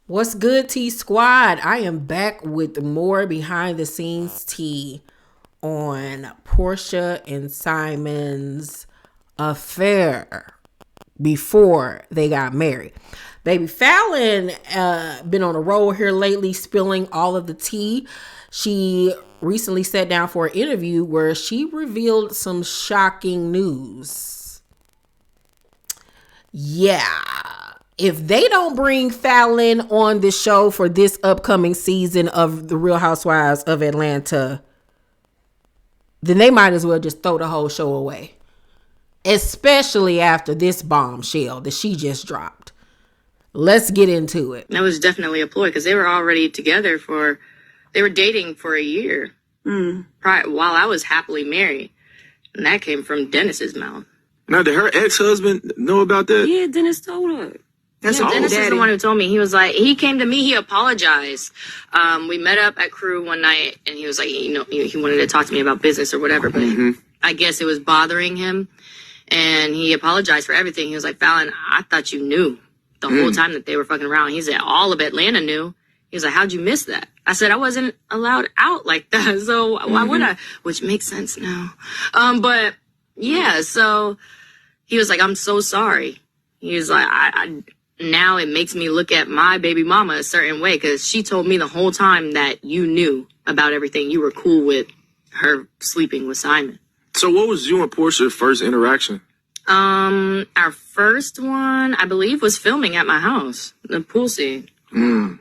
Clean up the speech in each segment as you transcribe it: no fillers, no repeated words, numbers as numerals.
What's good, T Squad? I am back with more behind the scenes tea on Porsha and Simon's affair before they got married. Baby Fallon been on a roll here lately, spilling all of the tea. She recently sat down for an interview where she revealed some shocking news. Yeah. If they don't bring Fallon on the show for this upcoming season of The Real Housewives of Atlanta, then they might as well just throw the whole show away. Especially after this bombshell that she just dropped. Let's get into it. That was definitely a ploy because they were already together they were dating for a year while I was happily married. And that came from Dennis's mouth. Now, did her ex-husband know about that? Yeah, Dennis told her. That's Dennis is the one who told me. He was like, he came to me, he apologized. We met up at Crew one night, and he was like, he wanted to talk to me about business or whatever, but I guess it was bothering him. And he apologized for everything. He was like, Fallon, I thought you knew the whole time that they were fucking around. He said, all of Atlanta knew. He was like, how'd you miss that? I said, I wasn't allowed out like that, so why would I? Which makes sense now. But yeah, so he was like, I'm so sorry. He was like, now it makes me look at my baby mama a certain way because she told me the whole time that you knew about everything. You were cool with her sleeping with Simon. So what was you and Porsha's first interaction? Our first one, I believe, was filming at my house, the pool scene.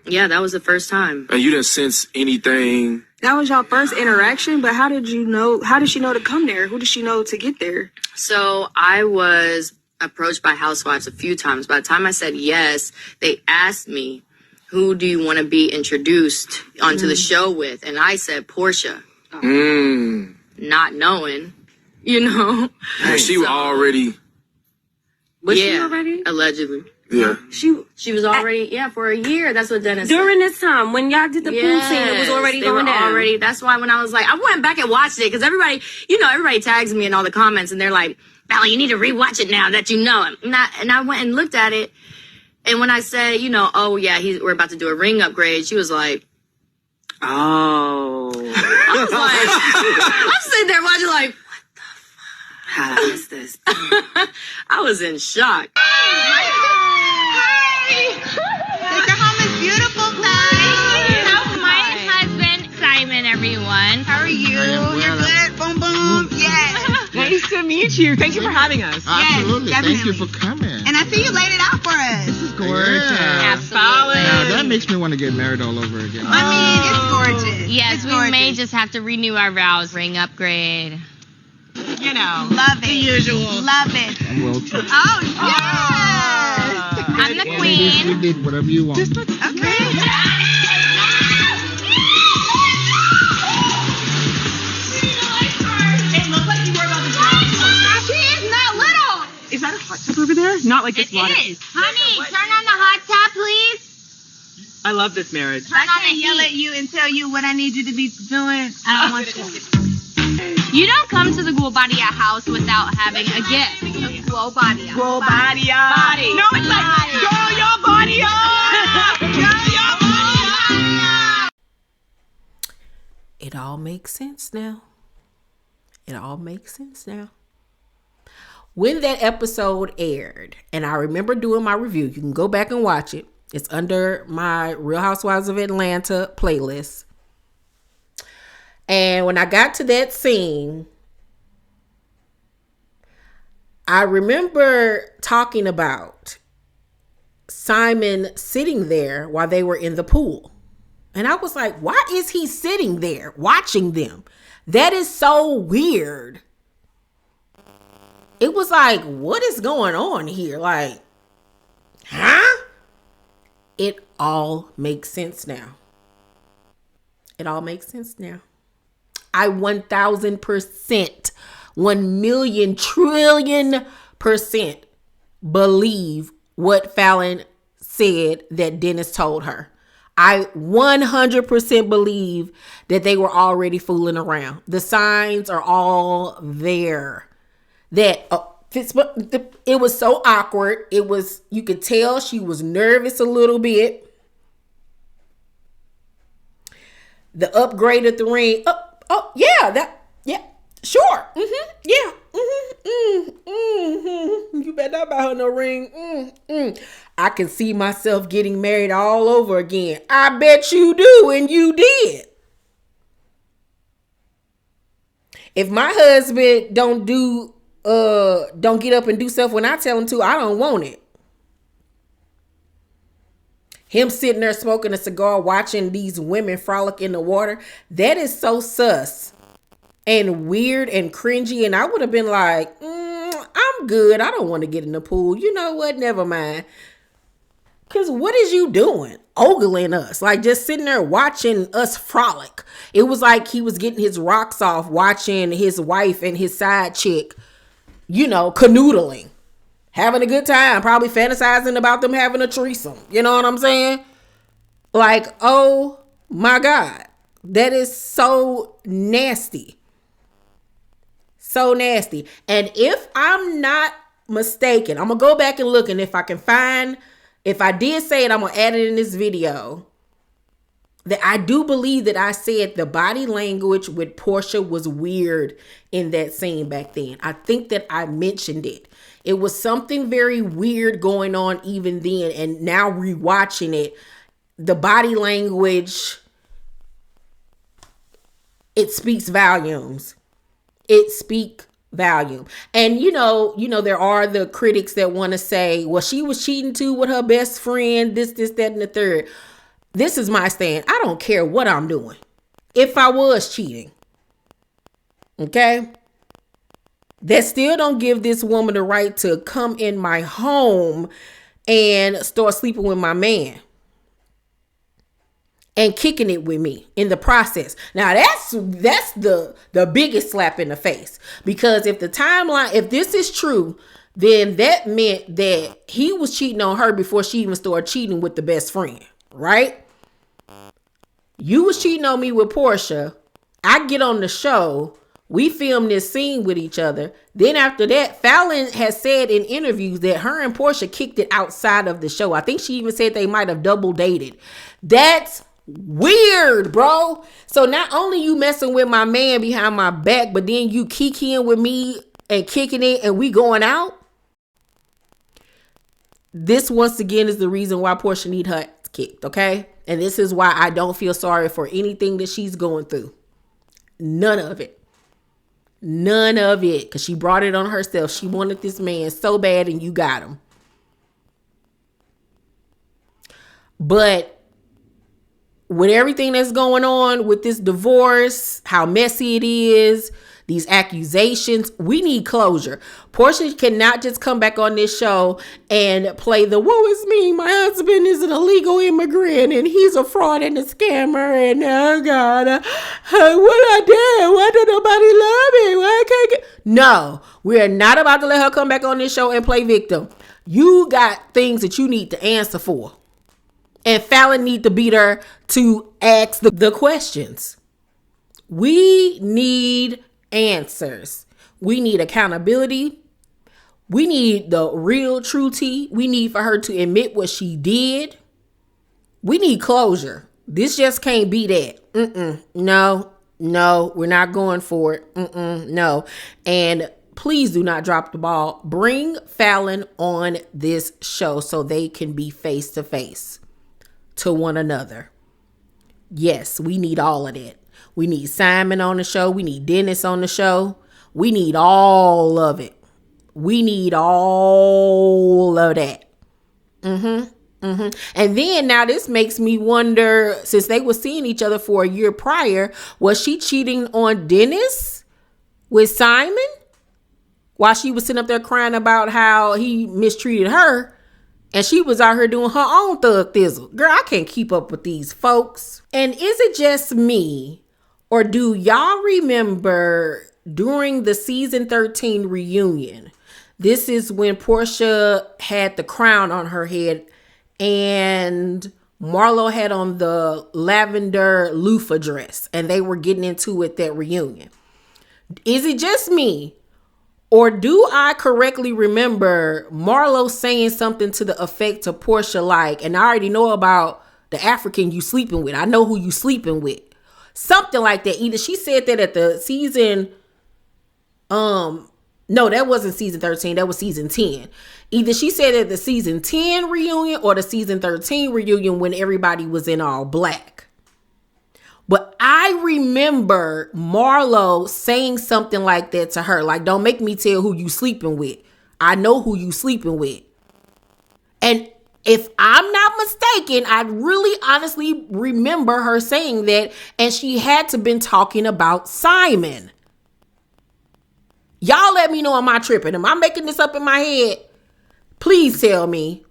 Yeah, that was the first time. And you didn't sense anything? That was y'all first interaction, but how did she know to come there? Who did she know to get there? So I was approached by housewives a few times. By the time I said yes, they asked me, who do you want to be introduced onto the show with? And I said Porsha. Not knowing, And she was already... Was she already? Allegedly. Yeah. She was already, for a year. That's what Dennis said. During this time, when y'all did the pool scene, it was already going down. That's why when I was like, I went back and watched it because everybody tags me in all the comments and they're like, Fallon, you need to rewatch it now that you know him. And I went and looked at it. And when I said, we're about to do a ring upgrade, she was like, oh. I was like, I'm sitting there watching like, what the fuck? How did I miss this? I was in shock. Your home is beautiful, guys. So my husband, Simon, everyone. How are you? You're good? Boom, boom. Yes. Nice to meet you. Thank you for having us. Absolutely. Yes, Thank you for coming. And I see you laid it out for us. This is gorgeous. Yeah. Absolutely. Now, that makes me want to get married all over again. I mean, it's gorgeous. Yes, it's we gorgeous. may just have to renew our vows. Ring upgrade. You know. Love it. The usual. Love it. I'm well too. Oh, yes. I'm the queen. You did whatever you want. Okay. Is that a hot tub over there? Not like this water. It is. Honey, turn on the hot tub, please. I love this marriage. I can't yell at you and tell you what I need you to be doing. I don't want you to. You don't come to the Guabadia house without having a gift. Guabadia. Body. No, it's like, girl, your body up. Girl, your body up. It all makes sense now. It all makes sense now. When that episode aired, and I remember doing my review, you can go back and watch it. It's under my Real Housewives of Atlanta playlist. And when I got to that scene, I remember talking about Simon sitting there while they were in the pool. And I was like, why is he sitting there watching them? That is so weird. It was like, what is going on here? Like, huh? It all makes sense now. It all makes sense now. I 1,000%, 1,000,000,000,000,000% believe what Fallon said that Dennis told her. I 100% believe that they were already fooling around. The signs are all there. That It was so awkward. You could tell she was nervous a little bit. The upgrade at the ring. Oh yeah, sure. Yeah. You better not buy her no ring. I can see myself getting married all over again. I bet you do, and you did. If my husband don't get up and do stuff when I tell him to, I don't want it. Him sitting there smoking a cigar, watching these women frolic in the water, that is so sus and weird and cringy. And I would have been like, I'm good. I don't want to get in the pool. You know what? Never mind. Because what is you doing? Ogling us. Like just sitting there watching us frolic. It was like he was getting his rocks off watching his wife and his side chick, canoodling. Having a good time. Probably fantasizing about them having a threesome. You know what I'm saying? Like, oh my God. That is so nasty. So nasty. And if I'm not mistaken, I'm going to go back and look. And if I did say it, I'm going to add it in this video. That I do believe that I said the body language with Porsha was weird in that scene back then. I think that I mentioned it. It was something very weird going on even then. And now rewatching it, the body language, it speaks volumes. It speaks volume. And there are the critics that want to say, well, she was cheating too with her best friend, this, that, and the third. This is my stand. I don't care what I'm doing. If I was cheating. Okay? That still don't give this woman the right to come in my home and start sleeping with my man. And kicking it with me in the process. Now that's the biggest slap in the face. Because if this is true, then that meant that he was cheating on her before she even started cheating with the best friend. Right? You was cheating on me with Porsha. I get on the show. We film this scene with each other. Then after that, Fallon has said in interviews that her and Porsha kicked it outside of the show. I think she even said they might have double dated. That's weird, bro. So not only you messing with my man behind my back, but then you kikiing with me and kicking it and we going out. This once again is the reason why Porsha need her kicked, okay? And this is why I don't feel sorry for anything that she's going through. None of it. None of it. Because she brought it on herself. She wanted this man so bad and you got him. But with everything that's going on with this divorce, how messy it is, these accusations, we need closure. Porsha cannot just come back on this show and play the woe is me. My husband is an illegal immigrant and he's a fraud and a scammer. And oh God, what I did? Why don't nobody love me? Why I can't get... No, we are not about to let her come back on this show and play victim. You got things that you need to answer for. And Fallon need to beat her to ask the questions. We need answers. We need accountability. We need the real true tea. We need for her to admit what she did. We need closure. This just can't be that. No, we're not going for it. No. And please do not drop the ball. Bring Fallon on this show so they can be face to face to one another. Yes, we need all of that. We need Simon on the show. We need Dennis on the show. We need all of it. We need all of that. And then now this makes me wonder, since they were seeing each other for a year prior, was she cheating on Dennis with Simon while she was sitting up there crying about how he mistreated her? And she was out here doing her own thug thizzle. Girl, I can't keep up with these folks. And is it just me? Or do y'all remember during the season 13 reunion? This is when Porsha had the crown on her head and Marlo had on the lavender loofah dress. And they were getting into it, that reunion. Is it just me? Or do I correctly remember Marlo saying something to the effect to Porsha like, and I already know about the African you sleeping with. I know who you sleeping with. Something like that. Either she said that at the season, no, that wasn't season 13. That was season 10. Either she said at the season 10 reunion or the season 13 reunion when everybody was in all black. But I remember Marlo saying something like that to her. Like, don't make me tell who you sleeping with. I know who you sleeping with. And if I'm not mistaken, I really honestly remember her saying that. And she had to been talking about Simon. Y'all let me know, am I tripping? Am I making this up in my head? Please tell me.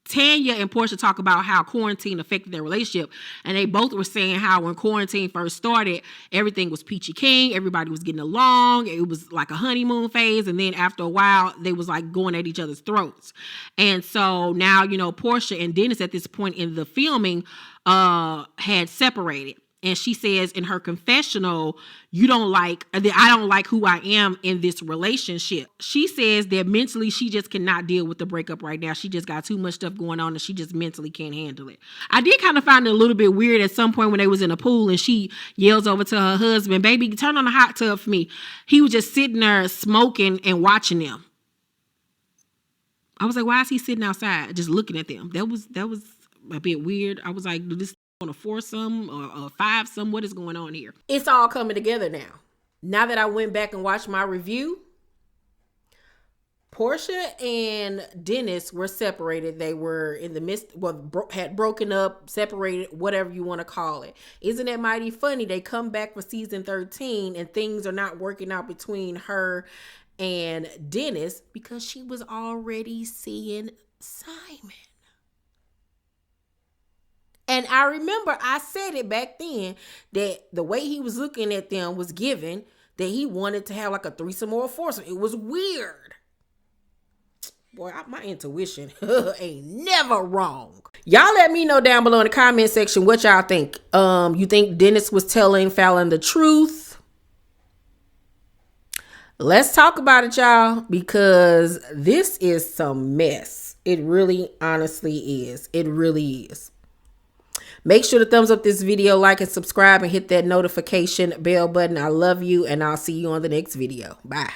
Tanya and Porsha talk about how quarantine affected their relationship. And they both were saying how when quarantine first started, everything was peachy keen. Everybody was getting along. It was like a honeymoon phase. And then after a while, they was like going at each other's throats. And so now, you know, Porsha and Dennis at this point in the filming had separated. And she says in her confessional, I don't like who I am in this relationship. She says that mentally she just cannot deal with the breakup right now. She just got too much stuff going on and she just mentally can't handle it. I did kind of find it a little bit weird at some point when they was in a pool and she yells over to her husband, baby, turn on the hot tub for me. He was just sitting there smoking and watching them. I was like, why is he sitting outside just looking at them? That was a bit weird. I was like, do this on a foursome or a fivesome? What is going on here? It's all coming together now. Now that I went back and watched my review, Porsha and Dennis were separated. They were in the midst, had broken up, separated, whatever you want to call it. Isn't it mighty funny? They come back for season 13 and things are not working out between her and Dennis because she was already seeing Simon. And I remember I said it back then that the way he was looking at them was given that he wanted to have like a threesome or a foursome. It was weird. Boy, my intuition ain't never wrong. Y'all let me know down below in the comment section what y'all think. You think Dennis was telling Fallon the truth? Let's talk about it, y'all, because this is some mess. It really honestly is. It really is. Make sure to thumbs up this video, like and subscribe, and hit that notification bell button. I love you, and I'll see you on the next video. Bye.